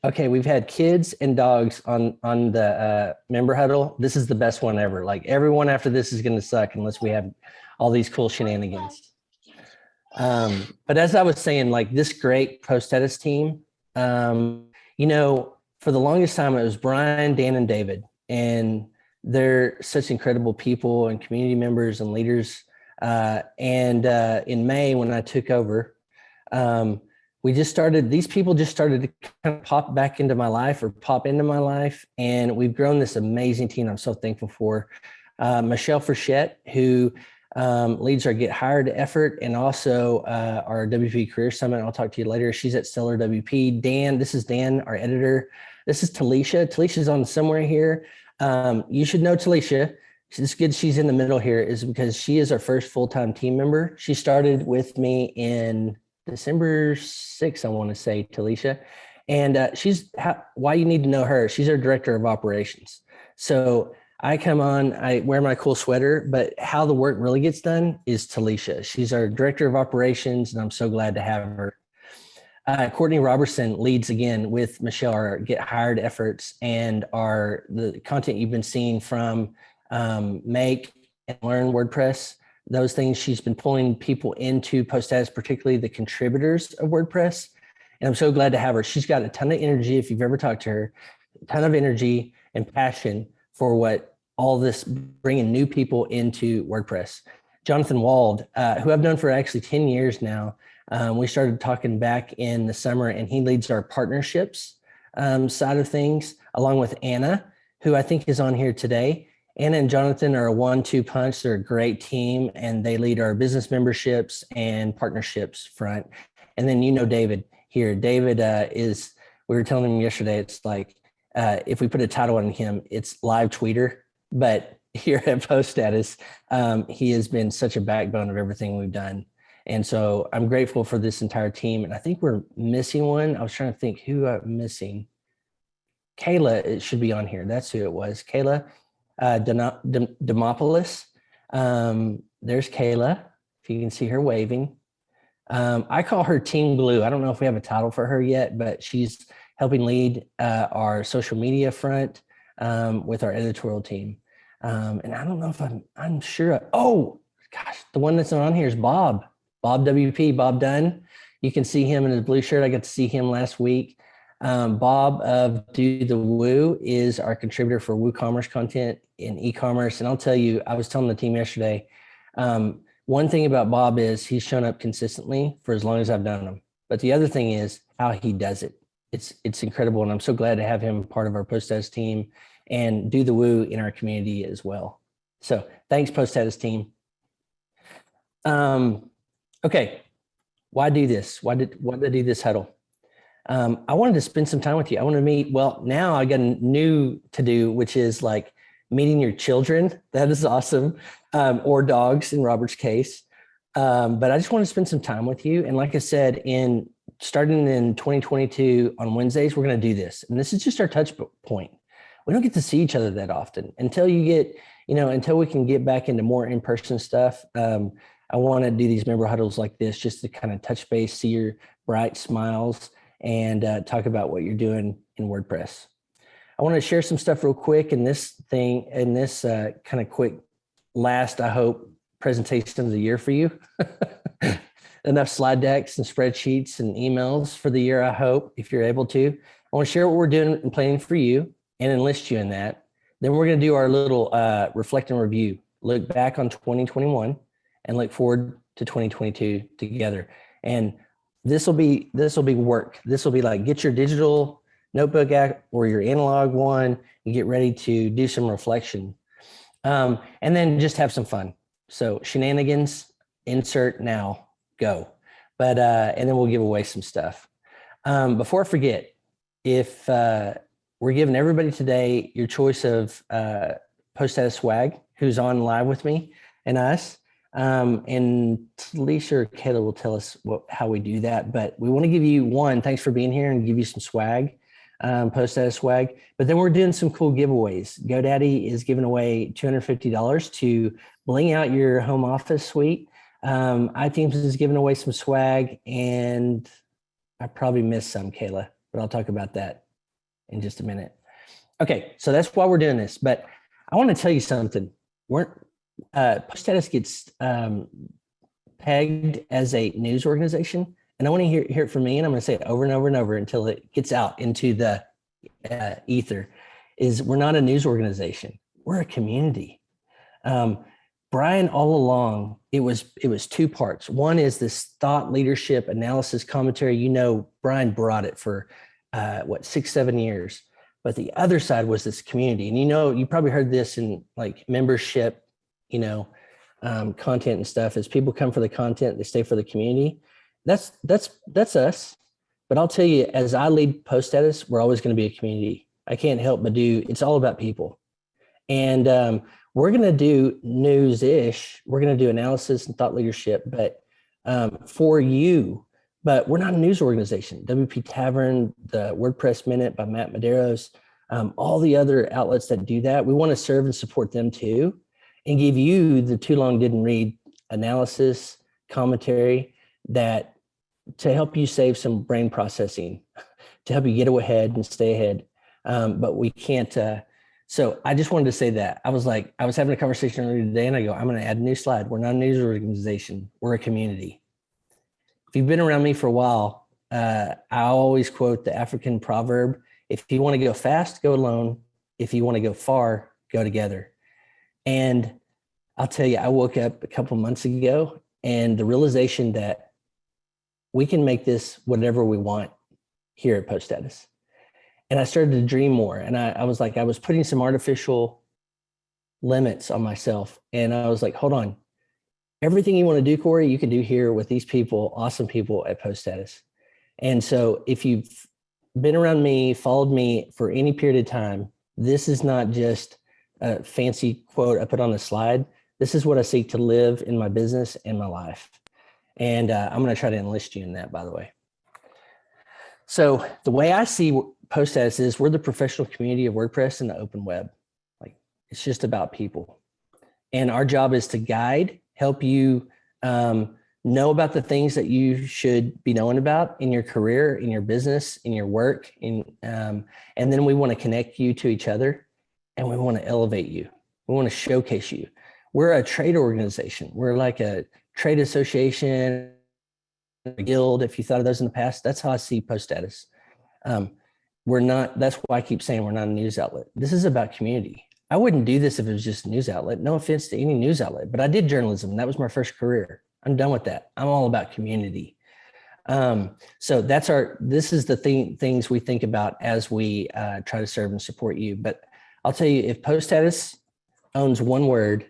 okay, we've had kids and dogs on the member huddle. This is the best one ever. Like everyone after this is going to suck unless we have all these cool shenanigans. But as I was saying, like this great post edits team, you know, for the longest time it was Brian, Dan, and David, and they're such incredible people and community members and leaders. And in May, when I took over, we just started, these people just started to kind of pop back into my life or pop into my life. And we've grown this amazing team I'm so thankful for. Michelle Frechette, who leads our Get Hired effort and also our WP Career Summit. I'll talk to you later. She's at Stellar WP. Dan, this is Dan, our editor. This is Talisha. Talisha's on somewhere here. You should know Talisha. It's good she's in the middle here is because she is our first full-time team member. She started with me in December 6th, I want to say, Talisha. And why you need to know her. She's our director of operations. So I come on, I wear my cool sweater, but how the work really gets done is Talisha. She's our director of operations, and I'm so glad to have her. Courtney Robertson leads again with Michelle our Get Hired efforts and the content you've been seeing from Make and Learn WordPress. Those things she's been pulling people into post edits, particularly the contributors of WordPress. And I'm so glad to have her. She's got a ton of energy. If you've ever talked to her, a ton of energy and passion for what all this bringing new people into WordPress. Jonathan Wald, who I've known for actually 10 years now. We started talking back in the summer, and he leads our partnerships side of things, along with Anna, who I think is on here today. Anna and Jonathan are a 1-2 punch. They're a great team, and they lead our business memberships and partnerships front. And then you know David here. David we were telling him yesterday, it's like, if we put a title on him, it's live tweeter. But here at Post Status, he has been such a backbone of everything we've done. And so I'm grateful for this entire team. And I think we're missing one. I was trying to think who I'm missing. Kayla, it should be on here. That's who it was. Kayla Demopoulos. There's Kayla, if you can see her waving. I call her Team Glue. I don't know if we have a title for her yet, but she's helping lead our social media front with our editorial team. And I don't know if I'm sure. Oh, gosh, the one that's not on here is Bob WP, Bob Dunn. You can see him in his blue shirt. I got to see him last week. Bob of Do the Woo is our contributor for WooCommerce content in e-commerce. And I'll tell you, I was telling the team yesterday, one thing about Bob is he's shown up consistently for as long as I've known him. But the other thing is how he does it. It's incredible. And I'm so glad to have him part of our Post Edits team and Do the Woo in our community as well. So thanks, Post Edits team. Okay, why do this? Why did I do this huddle? I wanted to spend some time with you. I want to meet, well, now I got a new to do, which is like meeting your children. That is awesome. Or dogs in Robert's case. But I just want to spend some time with you. And like I said, starting in 2022 on Wednesdays, we're going to do this. And this is just our touch point. We don't get to see each other that often until until we can get back into more in-person stuff. I want to do these member huddles like this just to kind of touch base, see your bright smiles, and talk about what you're doing in WordPress. I want to share some stuff real quick in this kind of quick last, I hope, presentation of the year for you. Enough slide decks and spreadsheets and emails for the year, I hope, if you're able to. I want to share what we're doing and planning for you and enlist you in that. Then we're going to do our little reflect and review, look back on 2021 and look forward to 2022 together. And this will be work. This will be like, get your digital notebook out or your analog one and get ready to do some reflection. And then just have some fun. So shenanigans, insert now, go. But, and then we'll give away some stuff. Before I forget, if we're giving everybody today your choice of Post Status swag, who's on live with me and us. And Lisa or Kayla will tell us how we do that. But we want to give you one, thanks for being here, and give you some swag, Post Status swag. But then we're doing some cool giveaways. GoDaddy is giving away $250 to bling out your home office suite. iTeams is giving away some swag, and I probably missed some, Kayla, but I'll talk about that in just a minute. Okay, so that's why we're doing this. But I want to tell you something. Post Status gets pegged as a news organization, and I want to hear it from me, and I'm going to say it over and over and over until it gets out into the ether. Is we're not a news organization. We're a community. Brian, all along, it was two parts. One is this thought leadership analysis commentary. You know, Brian brought it for 6-7 years. But the other side was this community. And you probably heard this in like membership, content and stuff. As people come for the content, they stay for the community. That's us. But I'll tell you, as I lead Post Status, we're always going to be a community. I can't help but it's all about people. And we're going to do news-ish. We're going to do analysis and thought leadership, but for you. But we're not a news organization. WP Tavern, the WordPress Minute by Matt Medeiros, all the other outlets that do that, we want to serve and support them too, and give you the too long didn't read analysis, commentary that to help you save some brain processing, to help you get ahead and stay ahead. But we can't. So I just wanted to say that. I was having a conversation earlier today, and I go, I'm going to add a new slide. We're not a news organization. We're a community. If you've been around me for a while, I always quote the African proverb, if you want to go fast, go alone. If you want to go far, go together. And I'll tell you, I woke up a couple months ago and the realization that we can make this whatever we want here at Post Status. And I started to dream more. And I was putting some artificial limits on myself. And I was like, hold on. Everything you want to do, Cory, you can do here with these people, awesome people at Post Status. And so if you've been around me, followed me for any period of time, this is not just a fancy quote I put on a slide. This is what I seek to live in my business and my life. And I'm going to try to enlist you in that, by the way. So the way I see Post Status is we're the professional community of WordPress and the open web. Like, it's just about people. And our job is to guide, help you know about the things that you should be knowing about in your career, in your business, in your work. And then we want to connect you to each other, and we want to elevate you. We want to showcase you. We're a trade organization. We're like a trade association, a guild. If you thought of those in the past, that's how I see Post Status. We're not, that's why I keep saying we're not a news outlet. This is about community. I wouldn't do this if it was just a news outlet. No offense to any news outlet, but I did journalism. That was my first career. I'm done with that. I'm all about community. So this is the things we think about as we try to serve and support you. But I'll tell you, if Post Status owns one word,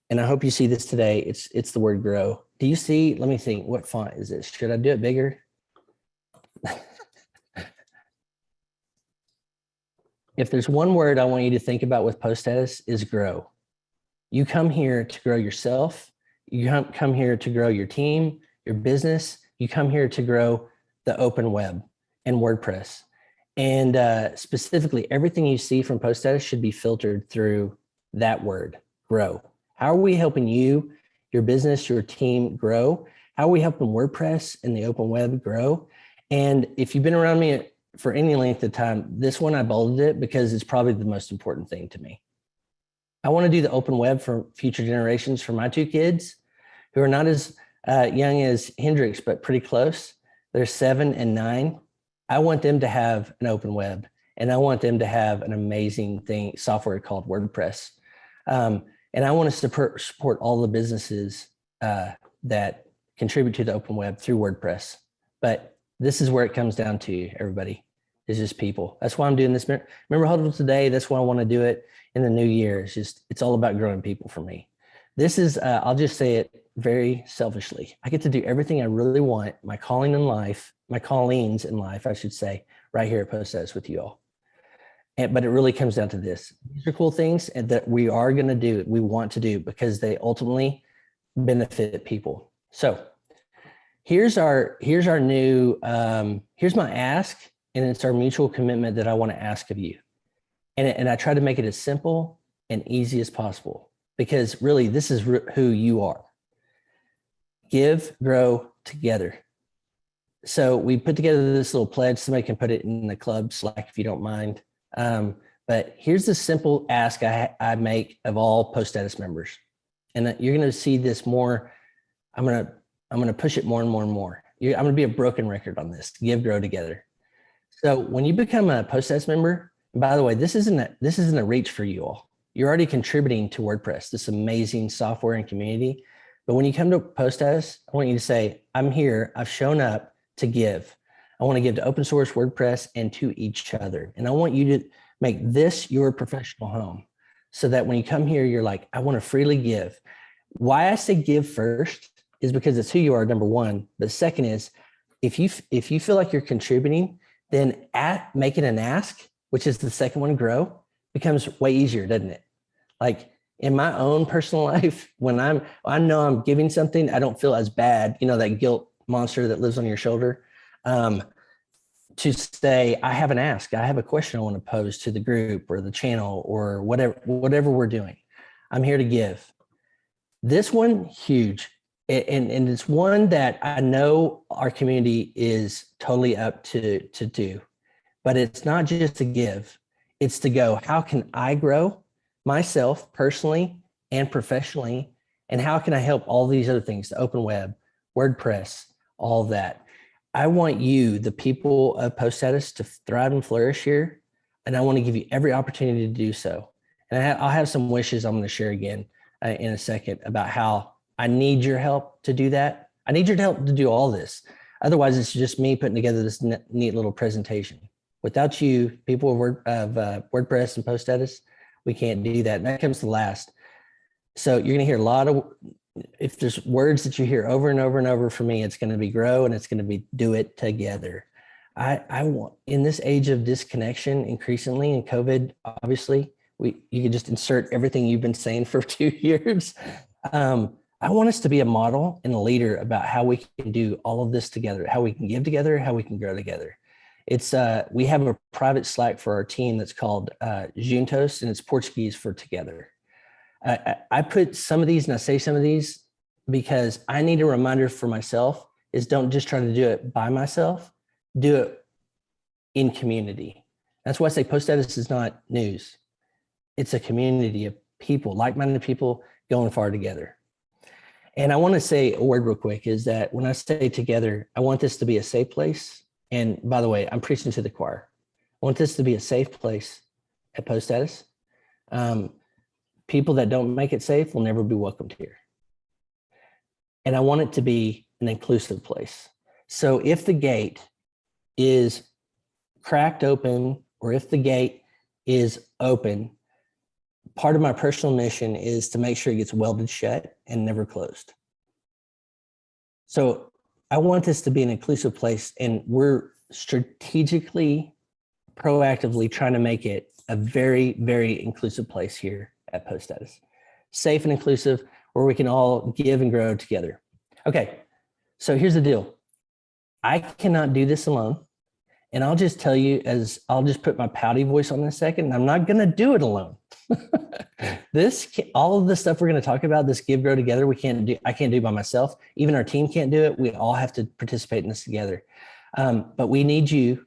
and I hope you see this today, it's the word grow. Do you see, let me think, what font is this? Should I do it bigger? If there's one word I want you to think about with Post Status is grow. You come here to grow yourself. You come here to grow your team, your business. You come here to grow the open web and WordPress. And specifically, everything you see from Post Status should be filtered through that word, grow. How are we helping you, your business, your team grow? How are we helping WordPress and the open web grow? And if you've been around me for any length of time, this one I bolded it because it's probably the most important thing to me. I want to do the open web for future generations for my two kids who are not as young as Hendrix, but pretty close. They're 7 and 9. I want them to have an open web, and I want them to have an amazing software called WordPress. And I want to support all the businesses that contribute to the open web through WordPress. But this is where it comes down to, everybody. It's just people. That's why I'm doing this. Remember Huddle today? That's why I want to do it in the new year. It's all about growing people for me. This is, I'll just say it very selfishly. I get to do everything I really want, my callings in life, I should say, right here at Post Status with you all. But it really comes down to this. These are cool things that we are going to do, we want to do, because they ultimately benefit people. So here's our new, here's my ask, and it's our mutual commitment that I want to ask of you. And I try to make it as simple and easy as possible, because really this is who you are. Give, grow together. So we put together this little pledge. Somebody can put it in the club Slack if you don't mind. But here's the simple ask I make of all post status members. And you're going to see this more. I'm going to push it more and more and more. I'm going to be a broken record on this. Give, grow together. So when you become a post status member, and by the way, this isn't a reach for you all. You're already contributing to WordPress, this amazing software and community. But when you come to post status, I want you to say, I'm here. I've shown up to give. I want to give to open source WordPress and to each other. And I want you to make this your professional home so that when you come here, you're like, I want to freely give. Why I say give first is because it's who you are, number one. But second is, if you feel like you're contributing, then making an ask, which is the second one, grow, becomes way easier, doesn't it? Like in my own personal life, when I know I'm giving something, I don't feel as bad, that guilt monster that lives on your shoulder. To say, I have an ask, I have a question I want to pose to the group or the channel or whatever we're doing. I'm here to give. This one, huge. And it's one that I know our community is totally up to do, but it's not just to give, it's to go, how can I grow myself personally and professionally? And how can I help all these other things, the open web, WordPress, all of that? I want you, the people of post status, to thrive and flourish here. And I want to give you every opportunity to do so. And I'll have some wishes I'm going to share again in a second about how I need your help to do that. I need your help to do all this. Otherwise, it's just me putting together this neat little presentation. Without you, people of WordPress and post status, we can't do that. And that comes to last. So you're going to hear a lot of, if there's words that you hear over and over and over from me, it's going to be grow and it's going to be do it together. I want, in this age of disconnection, increasingly in COVID, obviously, you can just insert everything you've been saying for 2 years. I want us to be a model and a leader about how we can do all of this together, how we can give together, how we can grow together. It's we have a private Slack for our team that's called Juntos, and it's Portuguese for together. I put some of these and I say some of these because I need a reminder for myself is don't just try to do it by myself, do it in community. That's why I say post status is not news. It's a community of people, like-minded people going far together. And I want to say a word real quick is that when I say together, I want this to be a safe place. And by the way, I'm preaching to the choir. I want this to be a safe place at post status. People that don't make it safe will never be welcomed here. And I want it to be an inclusive place. So if the gate is cracked open or if the gate is open, part of my personal mission is to make sure it gets welded shut and never closed. So I want this to be an inclusive place, and we're strategically, proactively trying to make it a very, very inclusive place here at post status. Safe and inclusive, where we can all give and grow together. Okay, so here's the deal. I cannot do this alone. And I'll just tell you, I'll just put my pouty voice on in a second, and I'm not going to do it alone. All of the stuff we're going to talk about, this give, grow together, I can't do by myself. Even our team can't do it. We all have to participate in this together. But we need you.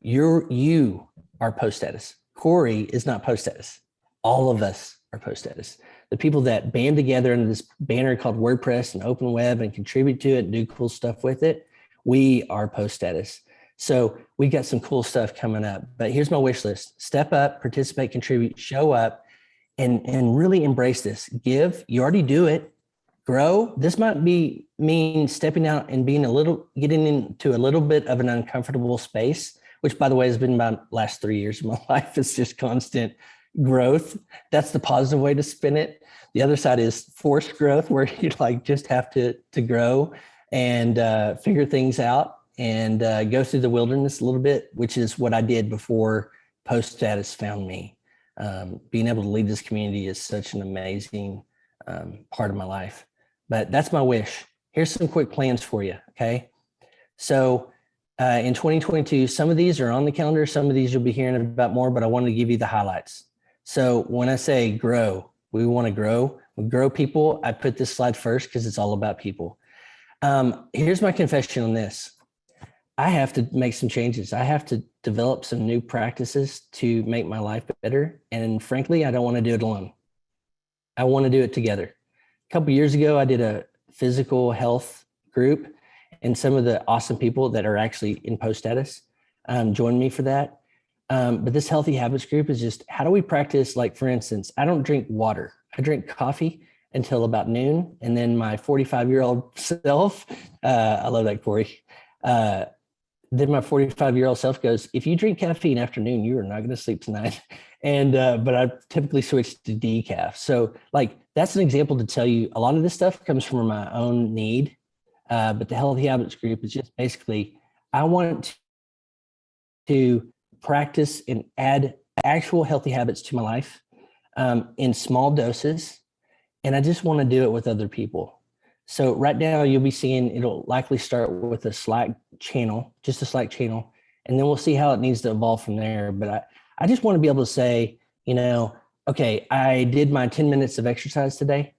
You are post status. Cory is not post status. All of us are post status. The people that band together under this banner called WordPress and open web and contribute to it and do cool stuff with it, we are post status. So we got some cool stuff coming up, but here's my wish list. Step up, participate, contribute, show up, and really embrace this. Give, you already do it. Grow, this might mean stepping out and getting into a little bit of an uncomfortable space, which by the way has been my last 3 years of my life. It's just constant growth. That's the positive way to spin it. The other side is forced growth, where you just have to grow and figure things out and go through the wilderness a little bit, which is what I did before post status found me. Being able to lead this community is such an amazing part of my life. But that's my wish. Here's some quick plans for you, okay? So in 2022, some of these are on the calendar. Some of these you'll be hearing about more, but I wanted to give you the highlights. So when I say grow, we want to grow. We grow people. I put this slide first because it's all about people. Here's my confession on this. I have to make some changes. I have to develop some new practices to make my life better. And frankly, I don't want to do it alone. I want to do it together. A couple of years ago, I did a physical health group, and some of the awesome people that are actually in post status joined me for that. But this healthy habits group is just, how do we practice? Like, for instance, I don't drink water. I drink coffee until about noon. And then my 45-year-old self, I love that, Cory. Then my 45-year-old self goes, if you drink caffeine after noon, you are not going to sleep tonight. And, but I typically switch to decaf. So like, that's an example to tell you a lot of this stuff comes from my own need. But the healthy habits group is just basically, I want to practice and add actual healthy habits to my life in small doses. And I just want to do it with other people. So right now you'll be seeing, it'll likely start with a Slack channel, just a Slack channel. And then we'll see how it needs to evolve from there. But I just want to be able to say, okay, I did my 10 minutes of exercise today.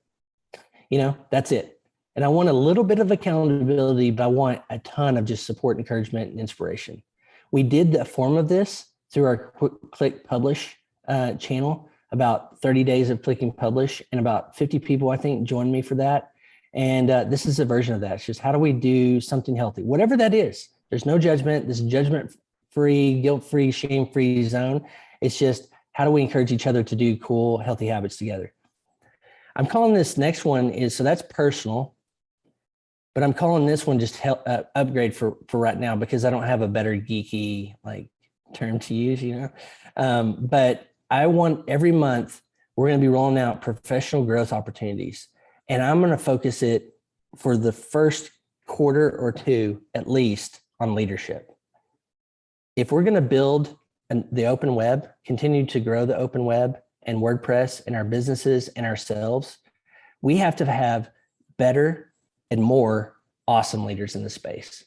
That's it. And I want a little bit of accountability, but I want a ton of just support, encouragement, and inspiration. We did the form of this through our Click Publish channel, about 30 days of clicking publish, and about 50 people, I think, joined me for that. And this is a version of that. It's just, how do we do something healthy? Whatever that is. There's no judgment. This is judgment-free, guilt-free, shame-free zone. It's just, how do we encourage each other to do cool, healthy habits together? I'm calling this next one so that's personal, but I'm calling this one just upgrade for right now, because I don't have a better geeky term to use, but I want every month we're going to be rolling out professional growth opportunities. And I'm going to focus it for the first quarter or two, at least, on leadership. If we're going to build the open web, continue to grow the open web and WordPress and our businesses and ourselves, we have to have better and more awesome leaders in the space.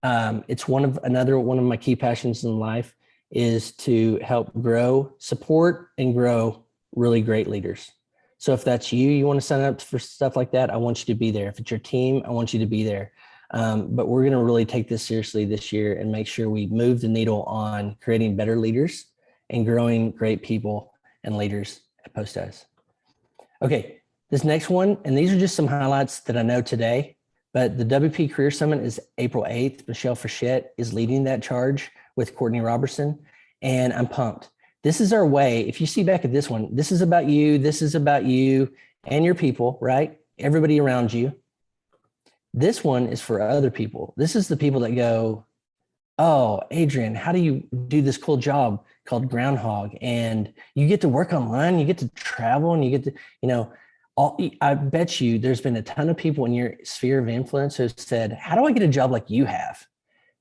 It's another one of my key passions in life is to help grow, support, and grow really great leaders. So if that's you want to sign up for stuff like that, I want you to be there. If it's your team, I want you to be there. But we're going to really take this seriously this year and make sure we move the needle on creating better leaders and growing great people and leaders at PostS. Okay, this next one, and these are just some highlights that I know today, but the WP Career Summit is April 8th. Michelle Frechette is leading that charge with Courtney Robertson, and I'm pumped. This is our way. If you see back at this one, this is about you. This is about you and your people, right? Everybody around you. This one is for other people. This is the people that go, oh, Adrian, how do you do this cool job called Groundhog? And you get to work online, you get to travel, and you get to, I bet you there's been a ton of people in your sphere of influence who have said, how do I get a job like you have?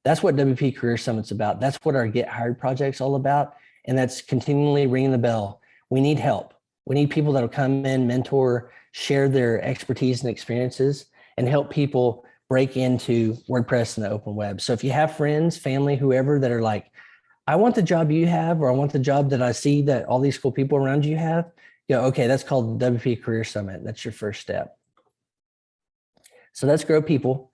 That's what WP Career Summit's about. That's what our Get Hired project's all about. And that's continually ringing the bell. We need help. We need people that will come in, mentor, share their expertise and experiences, and help people break into WordPress and the open web. So if you have friends, family, whoever that are like, I want the job you have, or I want the job that I see that all these cool people around you have, okay, that's called the WP Career Summit. That's your first step. So let's grow people,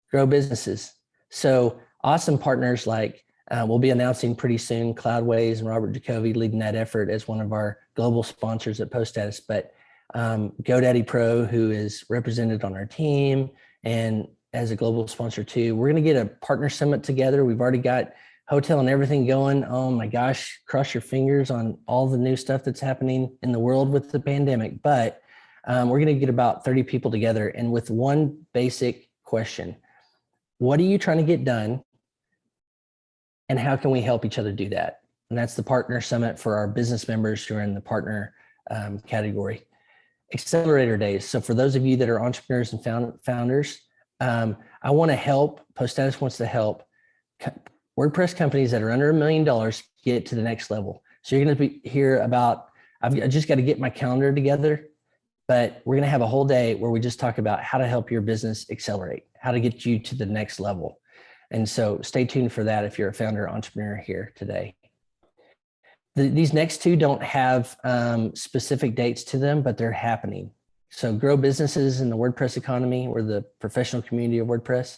grow businesses. So awesome partners like we'll be announcing pretty soon Cloudways and Robert Jacoby leading that effort as one of our global sponsors at PostS. But GoDaddy Pro, who is represented on our team and as a global sponsor too, we're going to get a partner summit together. We've already got hotel and everything going. Oh my gosh, cross your fingers on all the new stuff that's happening in the world with the pandemic. But we're going to get about 30 people together, and with one basic question: what are you trying to get done? And how can we help each other do that? And that's the partner summit for our business members who are in the partner category. Accelerator days. So for those of you that are entrepreneurs and founders, I want to help, PostStatus wants to help WordPress companies that are under $1 million get to the next level. So you're going to hear about, I just got to get my calendar together, but we're going to have a whole day where we just talk about how to help your business accelerate, how to get you to the next level. And so stay tuned for that if you're a founder or entrepreneur here today. These next two don't have specific dates to them, but they're happening. So grow businesses in the WordPress economy, or the professional community of WordPress.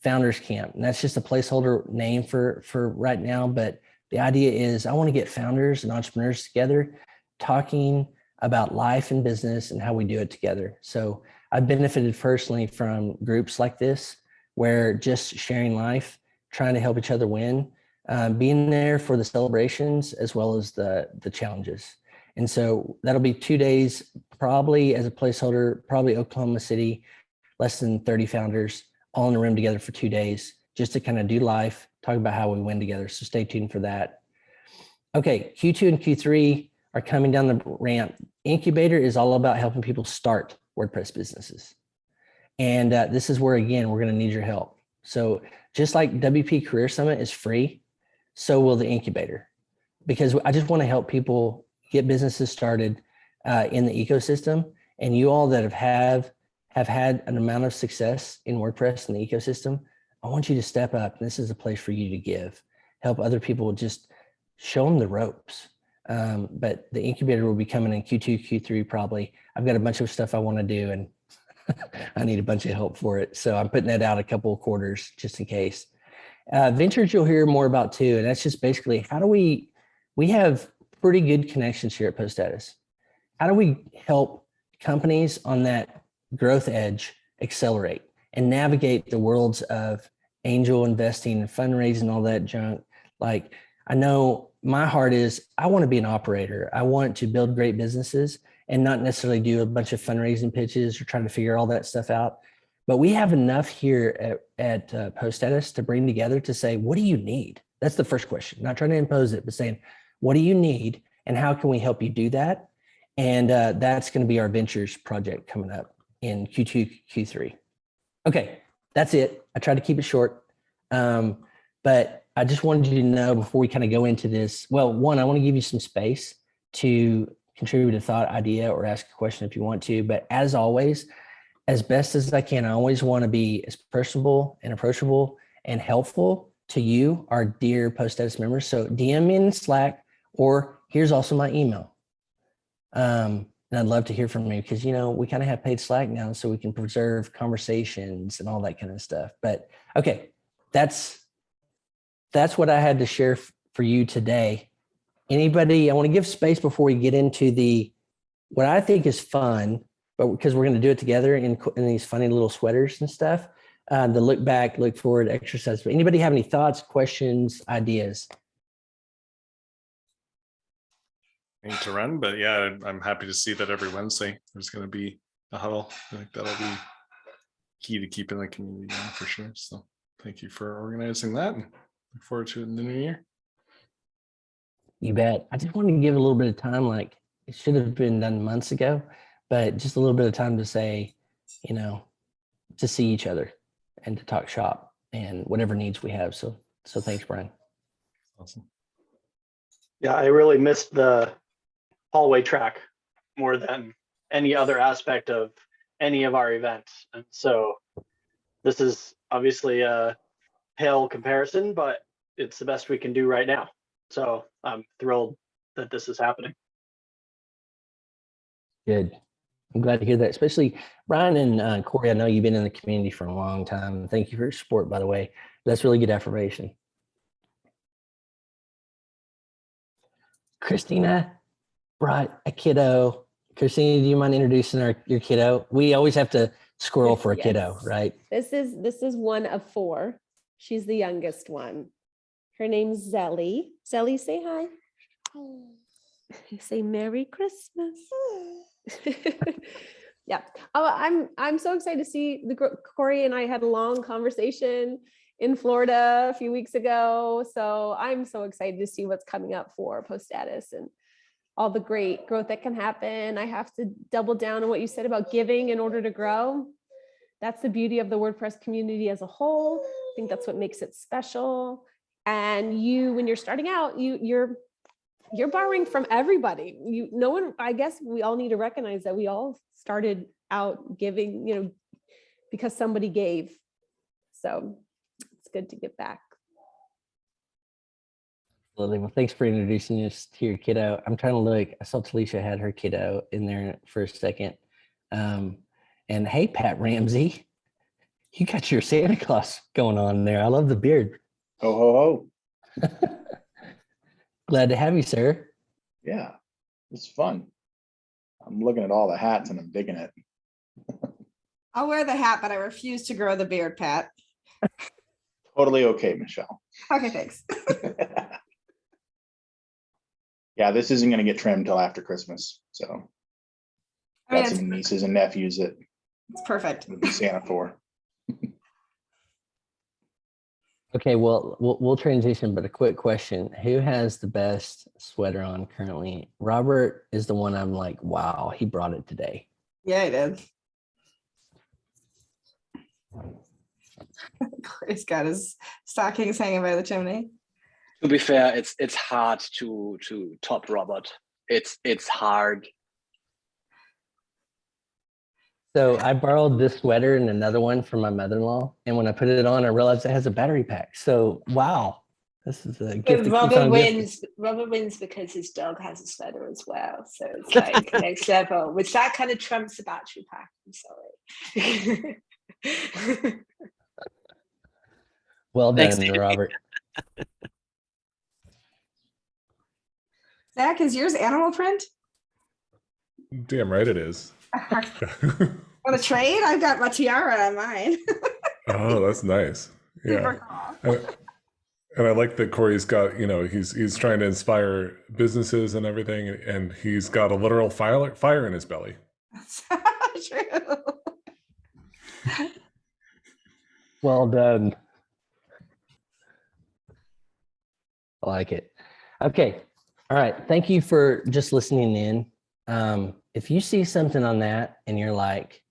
Founders Camp. And that's just a placeholder name for right now. But the idea is I want to get founders and entrepreneurs together talking about life and business and how we do it together. So I've benefited personally from groups like this, where just sharing life, trying to help each other win, being there for the celebrations as well as the challenges. And so that'll be 2 days, probably as a placeholder, probably Oklahoma City, less than 30 founders all in a room together for 2 days, just to kind of do life, talk about how we win together. So stay tuned for that. Okay, Q2 and Q3 are coming down the ramp. Incubator is all about helping people start WordPress businesses. And this is where, again, we're going to need your help. So just like WP Career Summit is free, so will the incubator, because I just want to help people get businesses started in the ecosystem. And you all that have had an amount of success in WordPress in the ecosystem, I want you to step up. This is a place for you to give, help other people, just show them the ropes. But the incubator will be coming in Q2, Q3 probably. I've got a bunch of stuff I want to do, and I need a bunch of help for it. So I'm putting that out a couple of quarters just in case. Ventures you'll hear more about too. And that's just basically how do we have pretty good connections here at PostStatus. How do we help companies on that growth edge accelerate and navigate the worlds of angel investing and fundraising, all that junk? Like, I know my heart is I want to be an operator. I want to build great businesses and not necessarily do a bunch of fundraising pitches or trying to figure all that stuff out. But we have enough here at PostStatus to bring together to say, what do you need? That's the first question. Not trying to impose it, but saying, what do you need and how can we help you do that? And that's going to be our ventures project coming up in Q2, Q3. Okay, that's it. I tried to keep it short. But I just wanted you to know before we kind of go into this, well, one, I want to give you some space to contribute a thought, idea, or ask a question if you want to. But as always, as best as I can, I always want to be as personable and approachable and helpful to you, our dear PostStatus members. So DM me in Slack, or here's also my email. And I'd love to hear from you because, you know, we kind of have paid Slack now, so we can preserve conversations and all that kind of stuff. But okay, that's what I had to share for you today. Anybody, I want to give space before we get into what I think is fun, but because we're going to do it together in these funny little sweaters and stuff, the look back, look forward exercise. But anybody have any thoughts, questions, ideas? I need to run, but yeah, I'm happy to see that every Wednesday there's going to be a huddle. I think that'll be key to keeping the community going for sure. So thank you for organizing that, and look forward to it in the new year. You bet. I just wanted to give a little bit of time, like it should have been done months ago, but just a little bit of time to say, you know, to see each other and to talk shop and whatever needs we have. So thanks, Brian. Awesome. Yeah, I really missed the hallway track more than any other aspect of any of our events. And so this is obviously a pale comparison, but it's the best we can do right now. So I'm thrilled that this is happening. Good. I'm glad to hear that, especially Brian and Cory. I know you've been in the community for a long time. Thank you for your support, by the way. That's really good affirmation. Christina brought a kiddo. Christina, do you mind introducing your kiddo? We always have to squirrel for a Yes. kiddo, right? This is one of 4. She's the youngest one. Her name's Zelly. Zelly, say hi. Say Merry Christmas. Yeah. Oh, I'm so excited to see Cory and I had a long conversation in Florida a few weeks ago. So I'm so excited to see what's coming up for PostStatus and all the great growth that can happen. I have to double down on what you said about giving in order to grow. That's the beauty of the WordPress community as a whole. I think that's what makes it special. And when you're starting out, you're borrowing from everybody. No one, I guess we all need to recognize that we all started out giving, because somebody gave. So it's good to give back. Absolutely. Well, thanks for introducing us to your kiddo. I'm trying to look. I saw Talisha had her kiddo in there for a second. And hey, Pat Ramsey, You got your Santa Claus going on there. I love the beard. Ho, ho, ho. Glad to have you, sir. Yeah, it's fun. I'm looking at all the hats and I'm digging it. I'll wear the hat, but I refuse to grow the beard, Pat. Totally okay, Michelle. Okay, thanks. Yeah, this isn't going to get trimmed till after Christmas. So I mean, got some nieces and nephews that it's perfect. would be Santa for. Okay, well, we'll transition, but a quick question. Who has the best sweater on currently? Robert is the one I'm like, wow, he brought it today. Yeah, I did. Cory's got his stockings hanging by the chimney. To be fair, it's hard to top Robert. It's hard. So I borrowed this sweater and another one from my mother-in-law. And when I put it on, I realized it has a battery pack. So, wow, this is a gift. that keeps Robert on gifting. wins. Robert wins because his dog has a sweater as well. So it's like next level. Which that kind of trumps the battery pack. I'm sorry. Well Thanks, done, Amy. Robert. Zach, is yours animal print? Damn right it is. Want to trade? I've got my tiara on mine. Oh, that's nice. Yeah. And I like that Cory's got, he's trying to inspire businesses and everything, and he's got a literal fire in his belly. That's true. Well done. I like it. Okay. All right. Thank you for just listening in. If you see something on that and you're like,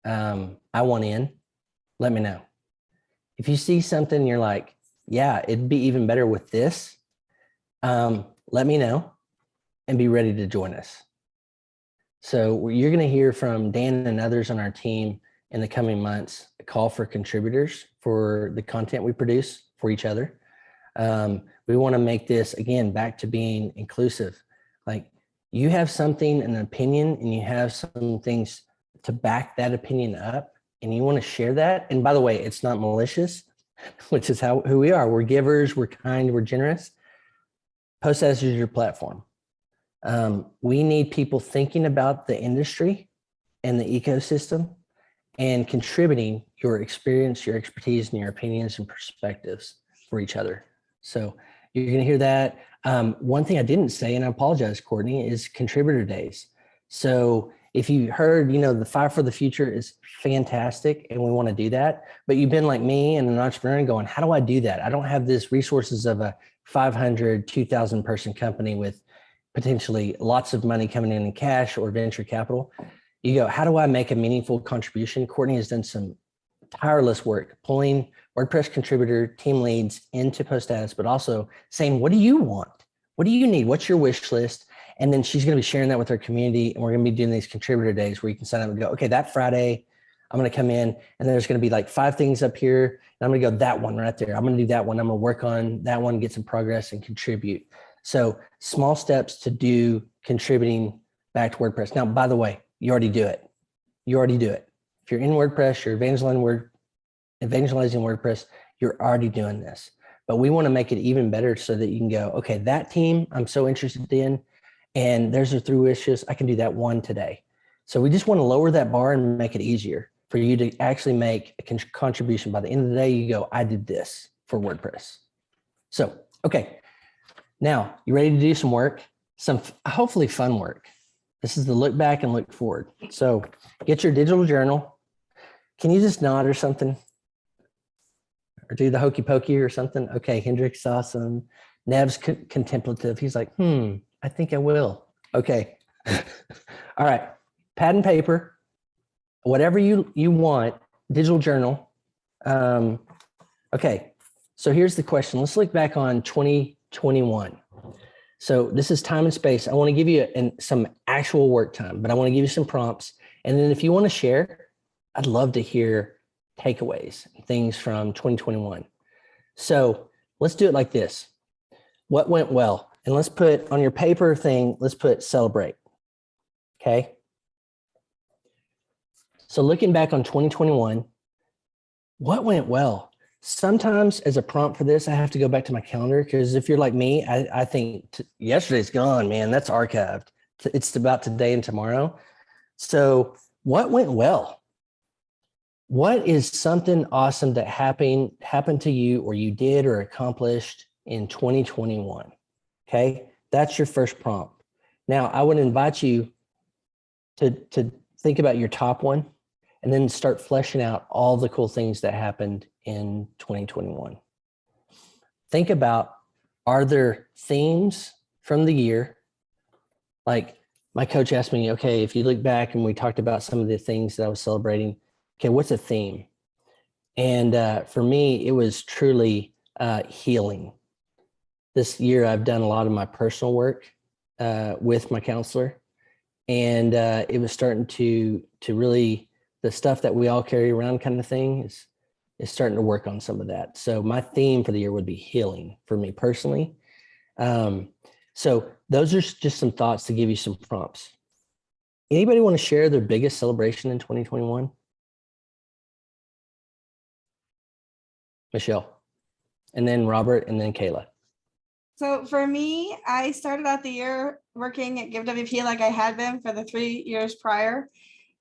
I want in, let me know. If you see something you're like, yeah, it'd be even better with this, let me know and be ready to join us. So you're going to hear from Dan and others on our team in the coming months, a call for contributors for the content we produce for each other. We want to make this, again, back to being inclusive. Like, you have something, an opinion, and you have some things to back that opinion up, and you want to share that. And by the way, it's not malicious, which is who we are. We're givers, we're kind, we're generous. Post as is your platform. We need people thinking about the industry and the ecosystem and contributing your experience, your expertise, and your opinions and perspectives for each other. So you're going to hear that. One thing I didn't say, and I apologize, Courtney, is contributor days. So if you heard, the Fire for the Future is fantastic and we want to do that, but you've been like me and an entrepreneur and going, how do I do that? I don't have this resources of a 500, 2,000 person company with potentially lots of money coming in cash or venture capital. You go, how do I make a meaningful contribution? Courtney has done some tireless work pulling WordPress contributor team leads into PostStatus, but also saying, what do you want? What do you need? What's your wish list? And then she's going to be sharing that with her community. And we're going to be doing these contributor days where you can sign up and go, okay, that Friday, I'm going to come in and there's going to be like 5 things up here. And I'm going to go that one right there. I'm going to do that one. I'm going to work on that one, get some progress and contribute. So small steps to do contributing back to WordPress. Now, by the way, you already do it. You already do it. If you're in WordPress, you're evangelizing WordPress, you're already doing this. But we want to make it even better so that you can go, okay, that team I'm so interested in, and there's a 3 wishes. I can do that one today. So we just want to lower that bar and make it easier for you to actually make a contribution. By the end of the day, you go, I did this for WordPress. So, okay. Now, you ready to do some work? Some hopefully fun work. This is the look back and look forward. So get your digital journal. Can you just nod or something? Or do the hokey pokey or something? Okay, Hendrix, awesome. Nev's contemplative. He's like, I think I will. Okay. All right. Pad and paper, whatever you want, digital journal. Okay. So here's the question. Let's look back on 2021. So this is time and space. I want to give you some actual work time, but I want to give you some prompts. And then if you want to share, I'd love to hear takeaways, things from 2021. So let's do it like this. What went well? And let's put on your paper thing, let's put celebrate. Okay. So looking back on 2021, What went well? Sometimes as a prompt for this, I have to go back to my calendar because if you're like me, I think yesterday's gone, man. That's archived. It's about today and tomorrow. So what went well? What is something awesome that happened to you or you did or accomplished in 2021? Okay, that's your first prompt. Now I would invite you to think about your top one and then start fleshing out all the cool things that happened in 2021. Think about, are there themes from the year? Like my coach asked me, okay, if you look back and we talked about some of the things that I was celebrating, okay, what's a theme? And for me, it was truly healing. This year, I've done a lot of my personal work with my counselor, and it was starting to really, the stuff that we all carry around kind of thing is starting to work on some of that. So my theme for the year would be healing for me personally. So those are just some thoughts to give you some prompts. Anybody want to share their biggest celebration in 2021? Michelle, and then Robert, and then Kayla. So for me, I started out the year working at GiveWP like I had been for the 3 years prior.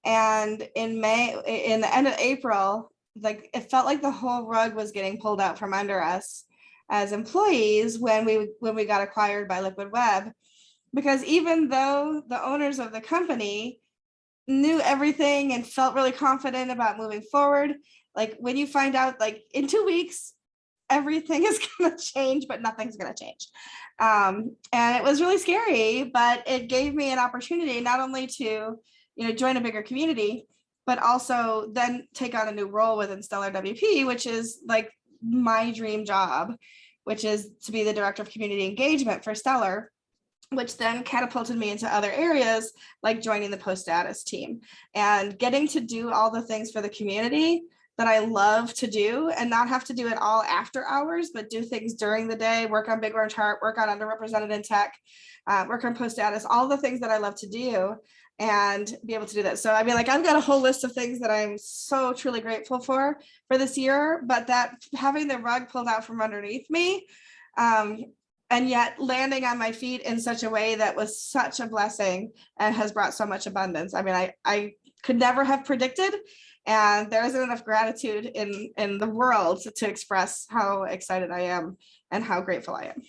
And in the end of April, like it felt like the whole rug was getting pulled out from under us as employees when we got acquired by Liquid Web. Because even though the owners of the company knew everything and felt really confident about moving forward, like when you find out like in 2 weeks, everything is going to change, but nothing's going to change. And it was really scary, but it gave me an opportunity not only to, join a bigger community, but also then take on a new role within Stellar WP, which is like my dream job, which is to be the director of community engagement for Stellar, which then catapulted me into other areas like joining the post status team and getting to do all the things for the community that I love to do and not have to do it all after hours, but do things during the day, work on Big Orange Heart, work on underrepresented in tech, work on post status, all the things that I love to do and be able to do that. So I mean, like I've got a whole list of things that I'm so truly grateful for this year, but that having the rug pulled out from underneath me, and yet landing on my feet in such a way that was such a blessing and has brought so much abundance. I mean, I could never have predicted, and there isn't enough gratitude in the world to express how excited I am and how grateful I am.